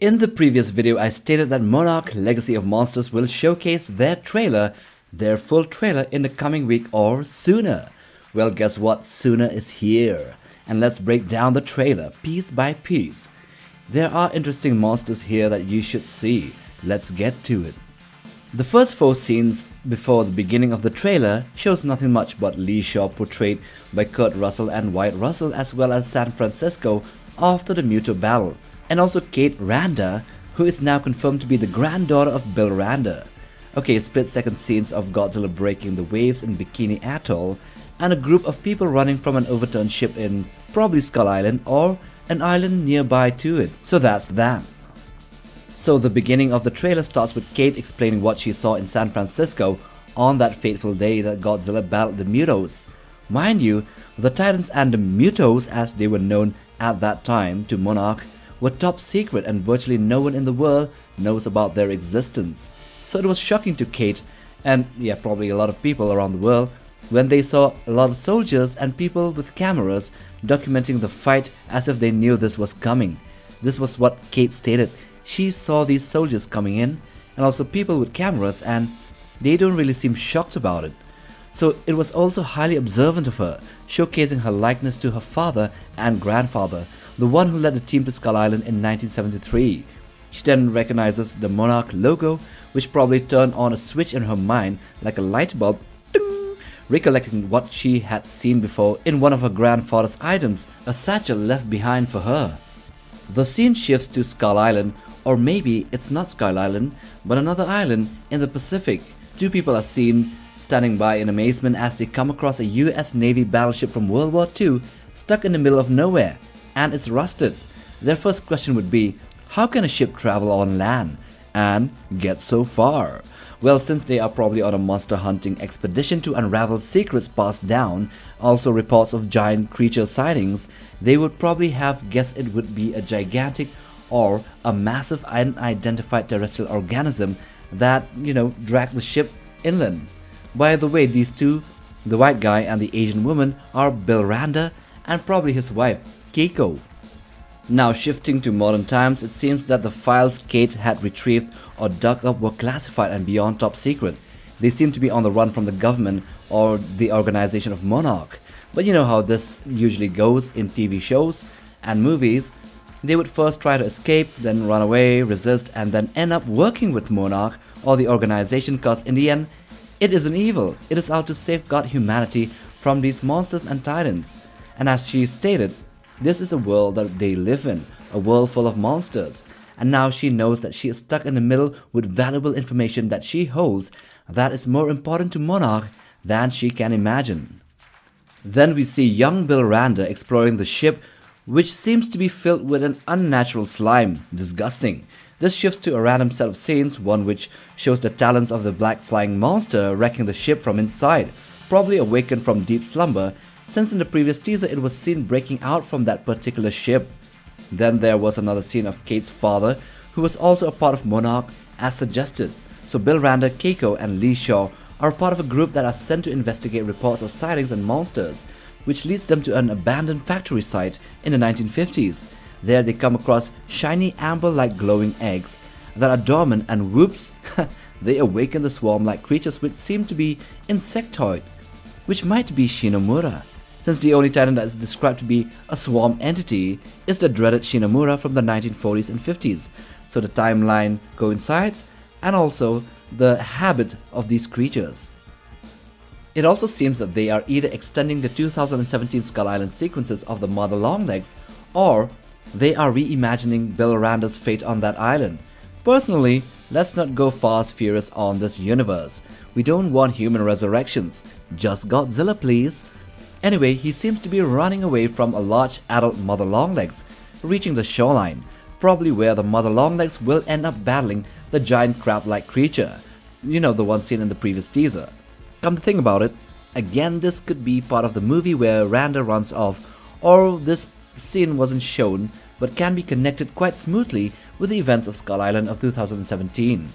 In the previous video, I stated that Monarch Legacy of Monsters will showcase their full trailer in the coming week or sooner. Well, guess what? Sooner is here. And let's break down the trailer piece by piece. There are interesting monsters here that you should see. Let's get to it. The first 4 scenes before the beginning of the trailer shows nothing much but Lee Shaw portrayed by Kurt Russell and Wyatt Russell, as well as San Francisco after the Muto battle, and also Cate Randa, who is now confirmed to be the granddaughter of Bill Randa. Okay, split-second scenes of Godzilla breaking the waves in Bikini Atoll, and a group of people running from an overturned ship in probably Skull Island or an island nearby to it. So that's that. So the beginning of the trailer starts with Cate explaining what she saw in San Francisco on that fateful day that Godzilla battled the Mutos. Mind you, the Titans and the Mutos, as they were known at that time to Monarch, were top secret and virtually no one in the world knows about their existence. So it was shocking to Cate, and yeah, probably a lot of people around the world, when they saw a lot of soldiers and people with cameras documenting the fight as if they knew this was coming. This was what Cate stated. She saw these soldiers coming in and also people with cameras, and they don't really seem shocked about it. So it was also highly observant of her, showcasing her likeness to her father and grandfather, the one who led the team to Skull Island in 1973. She then recognizes the Monarch logo, which probably turned on a switch in her mind like a light bulb, ding, recollecting what she had seen before in one of her grandfather's items, a satchel left behind for her. The scene shifts to Skull Island, or maybe it's not Skull Island, but another island in the Pacific. 2 people are seen standing by in amazement as they come across a US Navy battleship from World War II stuck in the middle of nowhere, and it's rusted. Their first question would be, how can a ship travel on land and get so far? Well, since they are probably on a monster hunting expedition to unravel secrets passed down, also reports of giant creature sightings, they would probably have guessed it would be a gigantic or a massive unidentified terrestrial organism that, dragged the ship inland. By the way, these two, the white guy and the Asian woman, are Bill Randa and probably his wife, Keiko. Now shifting to modern times, it seems that the files Cate had retrieved or dug up were classified and beyond top secret. They seem to be on the run from the government or the organization of Monarch. But you know how this usually goes in TV shows and movies. They would first try to escape, then run away, resist, and then end up working with Monarch or the organization, cause in the end, it isn't evil. It is out to safeguard humanity from these monsters and titans. And as she stated, this is a world that they live in, a world full of monsters. And now she knows that she is stuck in the middle with valuable information that she holds that is more important to Monarch than she can imagine. Then we see young Bill Randa exploring the ship, which seems to be filled with an unnatural slime. Disgusting. This shifts to a random set of scenes, one which shows the talons of the black flying monster wrecking the ship from inside, probably awakened from deep slumber, since in the previous teaser it was seen breaking out from that particular ship. Then there was another scene of Cate's father, who was also a part of Monarch as suggested. So Bill Randa, Keiko and Lee Shaw are part of a group that are sent to investigate reports of sightings and monsters, which leads them to an abandoned factory site in the 1950s. There they come across shiny amber-like glowing eggs that are dormant, and whoops, they awaken the swarm-like creatures which seem to be insectoid, which might be Shinomura, since the only titan that is described to be a swarm entity is the dreaded Shinomura from the 1940s and 50s. So the timeline coincides, and also the habit of these creatures. It also seems that they are either extending the 2017 Skull Island sequences of the Mother Longlegs, or they are reimagining Bill Randa's fate on that island. Personally, let's not go fast furious on this universe. We don't want human resurrections, just Godzilla please. Anyway, he seems to be running away from a large adult Mother Longlegs, reaching the shoreline, probably where the Mother Longlegs will end up battling the giant crab-like creature. You know, the one seen in the previous teaser. Come to think about it, again this could be part of the movie where Randa runs off, or this scene wasn't shown but can be connected quite smoothly with the events of Skull Island of 2017.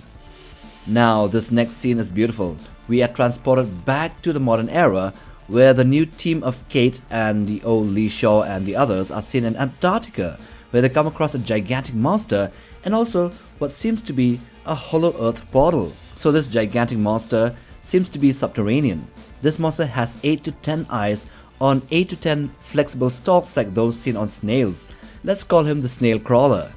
Now this next scene is beautiful. We are transported back to the modern era where the new team of Cate and the old Lee Shaw and the others are seen in Antarctica, where they come across a gigantic monster and also what seems to be a hollow earth portal. So this gigantic monster seems to be subterranean. This monster has 8 to 10 eyes on 8 to 10 flexible stalks like those seen on snails. Let's call him the snail crawler.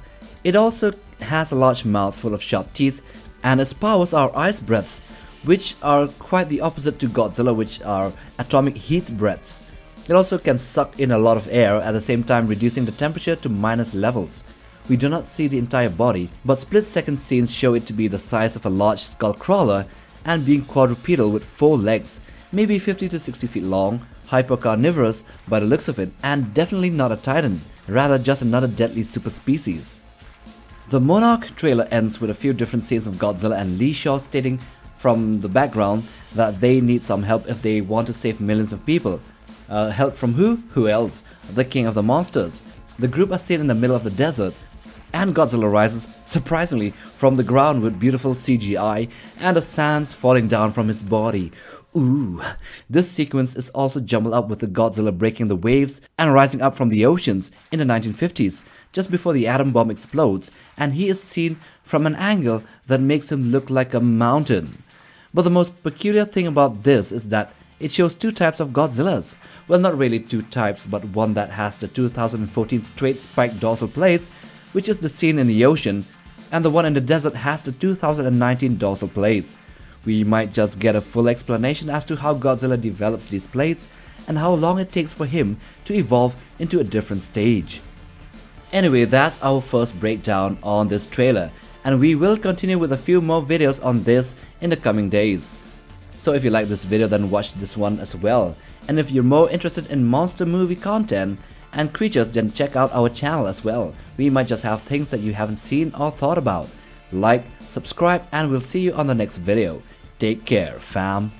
It also has a large mouth full of sharp teeth, and its powers are ice breaths, which are quite the opposite to Godzilla, which are atomic heat breaths. It also can suck in a lot of air, at the same time reducing the temperature to minus levels. We do not see the entire body, but split-second scenes show it to be the size of a large skull crawler and being quadrupedal with 4 legs, maybe 50 to 60 feet long, hypercarnivorous by the looks of it, and definitely not a titan, rather just another deadly super species. The Monarch trailer ends with a few different scenes of Godzilla and Lee Shaw stating from the background that they need some help if they want to save millions of people. Help from who? Who else? The king of the monsters. The group are seen in the middle of the desert, and Godzilla rises, surprisingly, from the ground with beautiful CGI and the sands falling down from his body. Ooh, this sequence is also jumbled up with the Godzilla breaking the waves and rising up from the oceans in the 1950s, just before the atom bomb explodes, and he is seen from an angle that makes him look like a mountain. But the most peculiar thing about this is that it shows 2 types of Godzillas. Well, not really 2 types, but one that has the 2014 straight spiked dorsal plates, which is the scene in the ocean, and the one in the desert has the 2019 dorsal plates. We might just get a full explanation as to how Godzilla develops these plates and how long it takes for him to evolve into a different stage. Anyway, that's our first breakdown on this trailer, and we will continue with a few more videos on this in the coming days. So if you like this video, then watch this one as well. And if you're more interested in monster movie content and creatures, then check out our channel as well. We might just have things that you haven't seen or thought about. Like, subscribe, and we'll see you on the next video. Take care, fam.